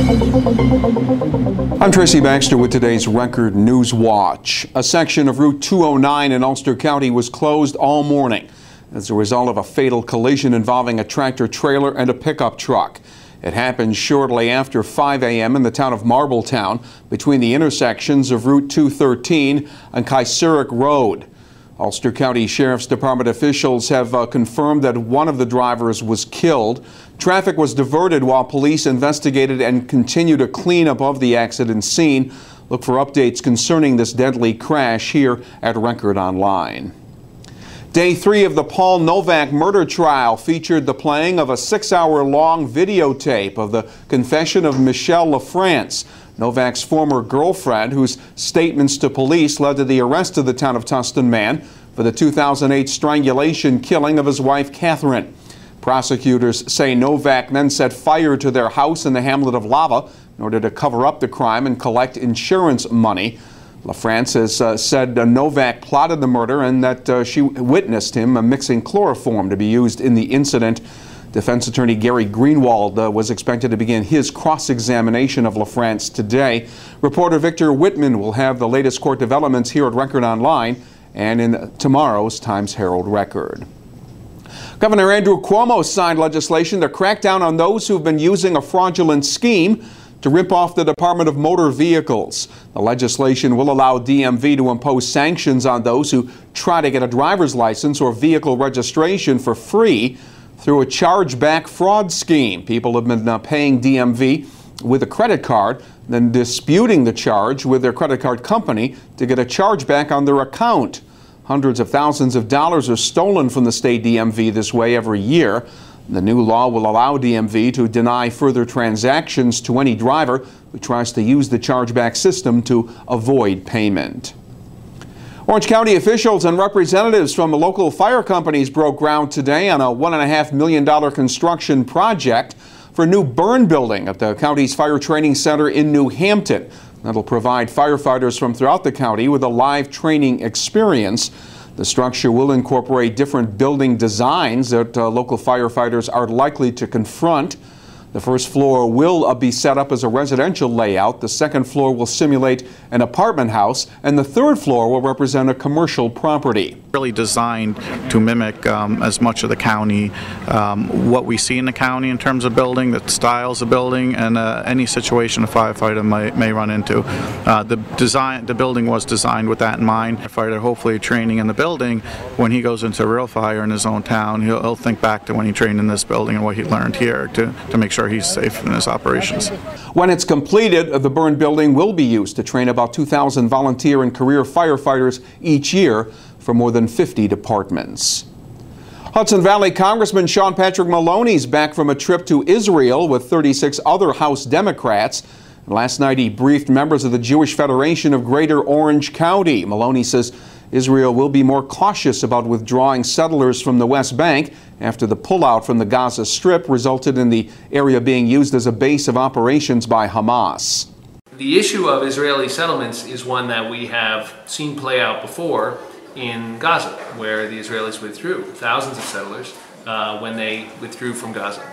I'm Tracy Baxter with today's Record Newswatch. A section of Route 209 in Ulster County was closed all morning as a result of a fatal collision involving a tractor-trailer and a pickup truck. It happened shortly after 5 a.m. in the town of Marbletown between the intersections of Route 213 and Kaiseric Road. Ulster County Sheriff's Department officials have confirmed that one of the drivers was killed. Traffic was diverted while police investigated and continue to clean up of the accident scene. Look for updates concerning this deadly crash here at Record Online. Day 3 of the Paul Novak murder trial featured the playing of a 6-hour-long videotape of the confession of Michelle LaFrance, Novak's former girlfriend, whose statements to police led to the arrest of the Town of Tustin man for the 2008 strangulation killing of his wife, Catherine. Prosecutors say Novak then set fire to their house in the hamlet of Lava in order to cover up the crime and collect insurance money. LaFrance has said Novak plotted the murder and that she witnessed him mixing chloroform to be used in the incident. Defense attorney Gary Greenwald was expected to begin his cross-examination of LaFrance today. Reporter Victor Whitman will have the latest court developments here at Record Online and in tomorrow's Times-Herald Record. Governor Andrew Cuomo signed legislation to crack down on those who've been using a fraudulent scheme to rip off the Department of Motor Vehicles. The legislation will allow DMV to impose sanctions on those who try to get a driver's license or vehicle registration for free through a chargeback fraud scheme. People have been paying DMV with a credit card, then disputing the charge with their credit card company to get a chargeback on their account. Hundreds of thousands of dollars are stolen from the state DMV this way every year. The new law will allow DMV to deny further transactions to any driver who tries to use the chargeback system to avoid payment. Orange County officials and representatives from local fire companies broke ground today on a $1.5 million construction project for a new burn building at the county's fire training center in New Hampton. That'll provide firefighters from throughout the county with a live training experience. The structure will incorporate different building designs that local firefighters are likely to confront. The first floor will be set up as a residential layout. The second floor will simulate an apartment house, and the third floor will represent a commercial property. Really designed to mimic as much of the county, what we see in the county in terms of building, the styles of building, and any situation a firefighter may run into. The building was designed with that in mind. A firefighter, hopefully training in the building, when he goes into a real fire in his own town, he'll think back to when he trained in this building and what he learned here to make sure he's safe in his operations. When it's completed, the burn building will be used to train about 2,000 volunteer and career firefighters each year for more than 50 departments. Hudson Valley Congressman Sean Patrick Maloney's back from a trip to Israel with 36 other House Democrats. Last night he briefed members of the Jewish Federation of Greater Orange County. Maloney says Israel will be more cautious about withdrawing settlers from the West Bank after the pullout from the Gaza Strip resulted in the area being used as a base of operations by Hamas. The issue of Israeli settlements is one that we have seen play out before in Gaza, where the Israelis withdrew thousands of settlers when they withdrew from Gaza.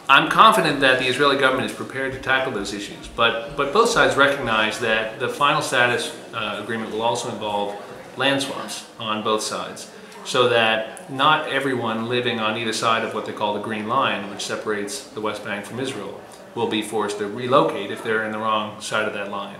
I'm confident that the Israeli government is prepared to tackle those issues, but both sides recognize that the final status agreement will also involve land swaps on both sides, so that not everyone living on either side of what they call the Green Line, which separates the West Bank from Israel, will be forced to relocate if they're in the wrong side of that line.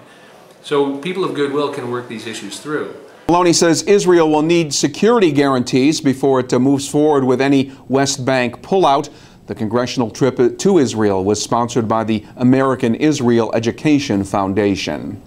So people of goodwill can work these issues through. Maloney says Israel will need security guarantees before it moves forward with any West Bank pullout. The congressional trip to Israel was sponsored by the American Israel Education Foundation.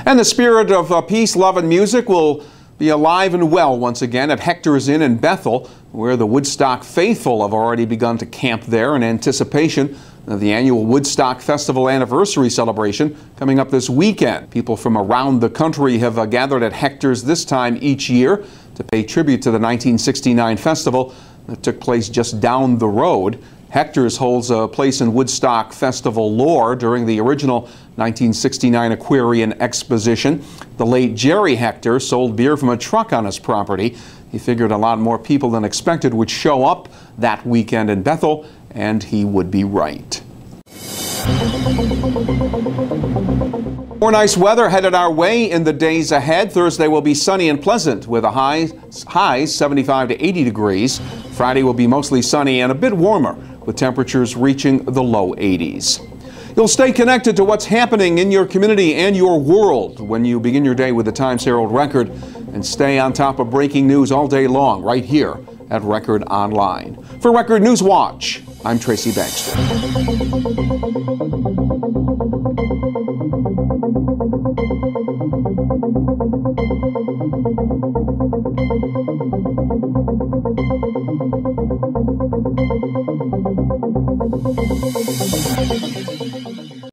And the spirit of peace, love, and music will be alive and well once again at Hector's Inn in Bethel, where the Woodstorck faithful have already begun to camp there in anticipation of the annual Woodstorck Festival anniversary celebration coming up this weekend. People from around the country have gathered at Hector's this time each year to pay tribute to the 1969 festival that took place just down the road. Hector's holds a place in Woodstock Festival lore during the original 1969 Aquarian Exposition. The late Jerry Hector sold beer from a truck on his property. He figured a lot more people than expected would show up that weekend in Bethel, and he would be right. More nice weather headed our way in the days ahead. Thursday will be sunny and pleasant with a high 75 to 80 degrees. Friday will be mostly sunny and a bit warmer with temperatures reaching the low 80s. You'll stay connected to what's happening in your community and your world when you begin your day with the Times-Herald Record, and stay on top of breaking news all day long right here at Record Online. For Record Newswatch, I'm Tracy Baxter.